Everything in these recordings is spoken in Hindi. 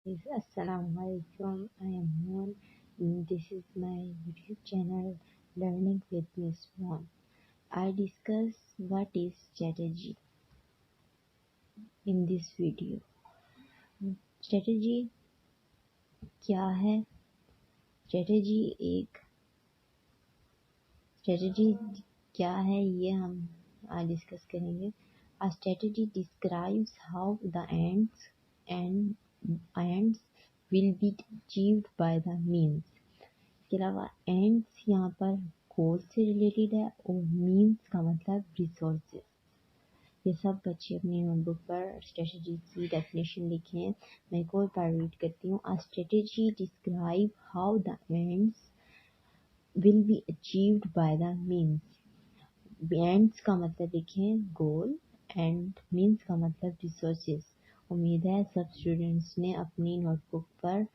Assalamualaikum. I am Moon. This is my YouTube channel Learning with Miss Moon. I discuss what is strategy in this video. Strategy क्या है? स्ट्रेटजी क्या है ये हम आज डिस्कस करेंगे. A strategy describes how the ends will be achieved by the means. इसके अलावा एंड्स यहाँ पर गोल से रिलेटेड है और मीन्स का मतलब रिसोर्सेज. ये सब बच्चे अपनी नोटबुक पर स्ट्रेटजी की डेफिनेशन लिखे हैं. मैं एक और बार रीड करती हूँ. A strategy describe how the ends will be achieved by the means. Ends का मतलब लिखें गोल एंड मीन्स का मतलब रिसोर्सेज. उम्मीद है सब स्टूडेंट्स ने अपनी नोटबुक पर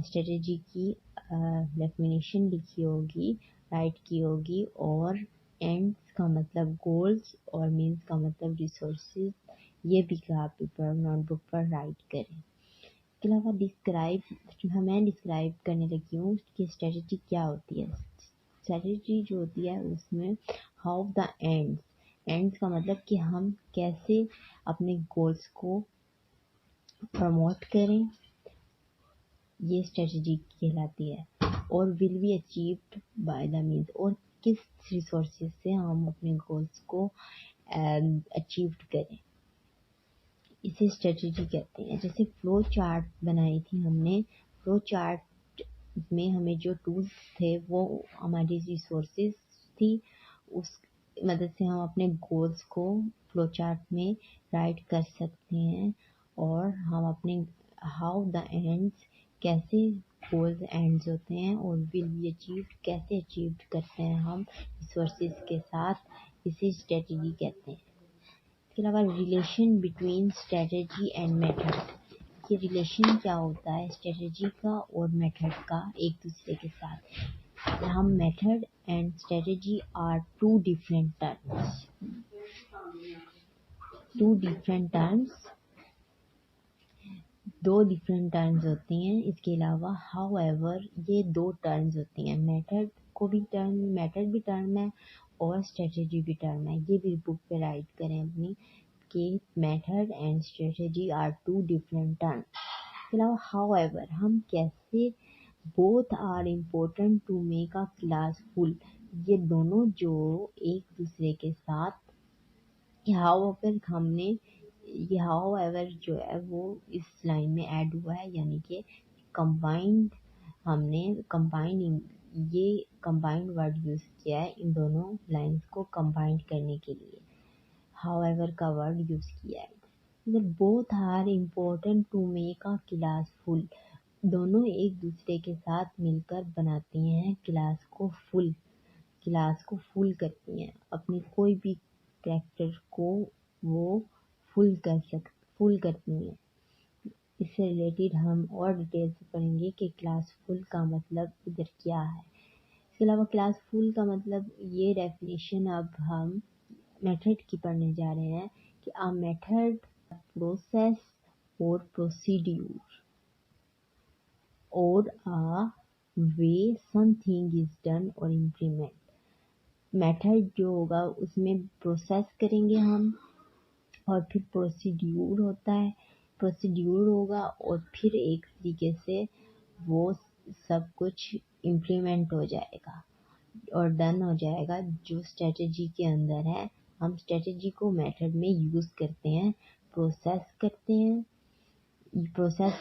स्ट्रेटजी की डेफिनेशन लिखी होगी, राइट की होगी और एंड्स का मतलब गोल्स और मीन्स का मतलब रिसोर्सेज ये भी कापी पर नोटबुक पर राइट करें. इसके अलावा मैं डिस्क्राइब करने लगी हूँ कि स्ट्रेटजी क्या होती है. स्ट्रेटजी जो होती है उसमें हाउ द एंड्स का मतलब कि हम कैसे अपने गोल्स को प्रमोट करें, ये स्ट्रेटजी कहलाती है. और will be achieved by the means, और किस रिसोर्सेज से हम अपने गोल्स को अचीव करें, इसे स्ट्रेटजी कहते हैं. जैसे फ्लो चार्ट बनाई थी हमने. फ्लो चार्ट में हमें जो टूल्स थे वो हमारी रिसोर्सेज थी. उस मदद से हम अपने गोल्स को फ्लो चार्ट में राइट कर सकते हैं. और हम अपने हाउ द एंड्स कैसे गोल्स एंड्स होते हैं और विल बी अचीव्ड कैसे अचीव करते हैं हम रिसोर्सेज के साथ, इसे स्ट्रेटजी कहते हैं. इसके अलावा relation between strategy and method. ये रिलेशन क्या होता है स्ट्रेटजी का और मेथड का एक दूसरे के साथ. हम method and strategy are two different terms. दो डिफरेंट टर्म्स होती हैं. इसके अलावा हाउएवर ये दो टर्म्स होती हैं. मेथड भी टर्म है और स्ट्रेटजी भी टर्म है. ये भी बुक पे राइट करें अपनी कि method and strategy are two different terms. इसके अलावा हाउएवर हम कैसे both are important to make a class full. ये दोनों जो एक दूसरे के साथ हाउएवर जो है वो इस लाइन में ऐड हुआ है, यानी कि हमने कंबाइंड वर्ड यूज किया है इन दोनों लाइंस को कंबाइंड करने के लिए. हाउएवर का वर्ड यूज किया है. Both are important to make a class full. दोनों एक दूसरे के साथ मिलकर बनाती हैं क्लास को फुल करती हैं. अपनी कोई भी कैरेक्टर को वो फुल करती हैं. इससे रिलेटेड हम और डिटेल से पढ़ेंगे कि क्लास फुल का मतलब इधर क्या है. इसके अलावा क्लास फुल का मतलब ये डेफिनेशन अब हम मेथड की पढ़ने जा रहे हैं कि अ मेथड प्रोसेस और प्रोसीड्यूर और अ वे समथिंग इज डन और इम्प्लीमेंट. मेथड जो होगा उसमें प्रोसेस करेंगे हम और फिर प्रोसीड्यूर होगा और फिर एक तरीके से वो सब कुछ इम्प्लीमेंट हो जाएगा और डन हो जाएगा जो स्ट्रेटजी के अंदर है. हम स्ट्रेटजी को मेथड में यूज करते हैं, प्रोसेस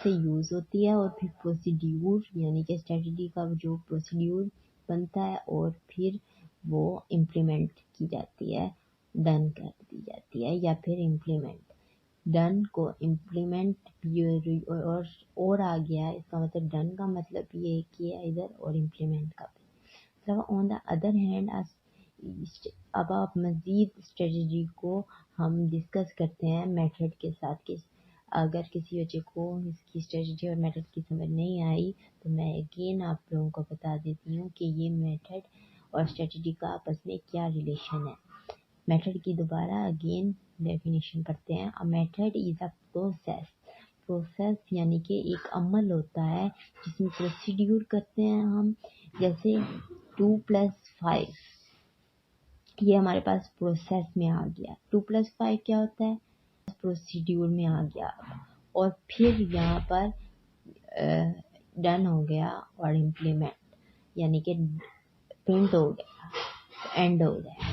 से यूज होती है और फिर प्रोसीड्यूर यानी कि स्ट्रेटजी का जो प्रोसीड्यूर बनता है और फिर वो इम्प्लीमेंट की जाती है, डन कर दी जाती है या फिर इम्प्लीमेंट. डन को इम्प्लीमेंट और आ गया है. इसका मतलब डन का मतलब ये किया इधर और इम्प्लीमेंट का भी. ऑन द अदर हैंड अब आप मज़ीद स्ट्रेटजी को हम डिस्कस करते हैं मेथड के साथ. अगर किसी बच्चे को इसकी स्ट्रेटजी और मेथड की समझ नहीं आई तो मैं अगेन आप लोगों को बता देती हूँ कि ये मेथड और स्ट्रेटजी का आपस में क्या रिलेशन है. मेथड की दोबारा अगेन डेफिनेशन पढ़ते हैं. A method is a process यानी कि एक अमल होता है जिसमें प्रोसीड्यूर करते हैं हम, जैसे 2+5 ये हमारे पास प्रोसेस में आ गया। 2+5 क्या होता है, प्रोसीड्यूर में आ गया और फिर यहाँ पर डन हो गया और इम्प्लीमेंट यानी कि प्रिंट हो गया, एंड हो गया।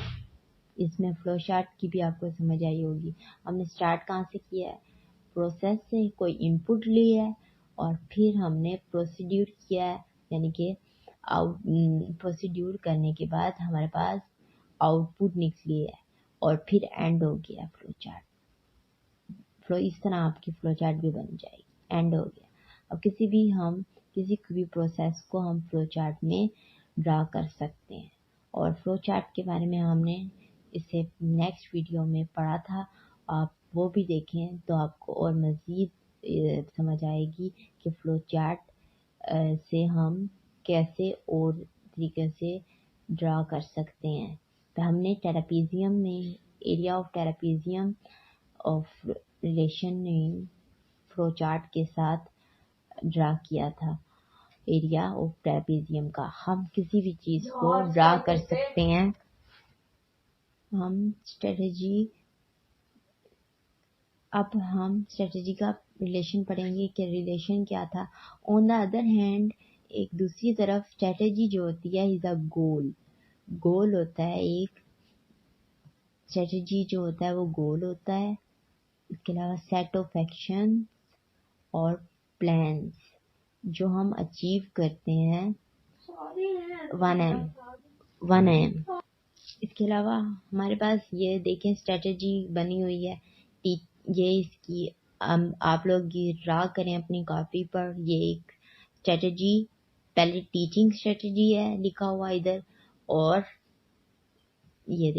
इसमें फ्लो चार्ट की भी आपको समझ आई होगी। हमने स्टार्ट कहाँ से किया है, प्रोसेस से कोई इनपुट लिया है और फिर हमने प्रोसीड्यूर किया है, यानी कि प्रोसीड्यूर करने के बाद हमारे पास आउटपुट निकली है और फिर एंड हो गया फ्लो चार्ट। फ्लो इस तरह आपकी फ्लो चार्ट भी बन जाएगी, एंड हो गया। अब किसी भी प्रोसेस को हम फ्लो चार्ट में ड्रा कर सकते हैं और फ्लो चार्ट के बारे में हमने इसे नेक्स्ट वीडियो में पढ़ा था, आप वो भी देखें तो आपको और मज़ीद समझ आएगी कि फ्लो चार्ट से हम कैसे और तरीके से ड्रा कर सकते हैं। तो हमने ट्रेपेजियम में area of trapezium of relation ने फ्लो चार्ट के साथ ड्रा किया था, एरिया ऑफ ट्रेपेजियम का। हम किसी भी चीज़ को ड्रा कर सकते हैं। अब हम स्ट्रेटजी का रिलेशन पढ़ेंगे कि रिलेशन क्या था। ऑन द अदर हैंड, एक दूसरी तरफ स्ट्रेटजी जो होती है इज अ गोल होता है, एक स्ट्रेटजी जो होता है वो गोल होता है। इसके अलावा सेट ऑफ एक्शन और प्लान्स जो हम अचीव करते हैं 1M। इसके अलावा हमारे पास ये देखें स्ट्रेटजी बनी हुई है, ये इसकी आप लोग ये ड्रा करें अपनी कॉपी पर। ये एक स्ट्रेटजी, पहले टीचिंग स्ट्रेटजी है लिखा हुआ इधर, और ये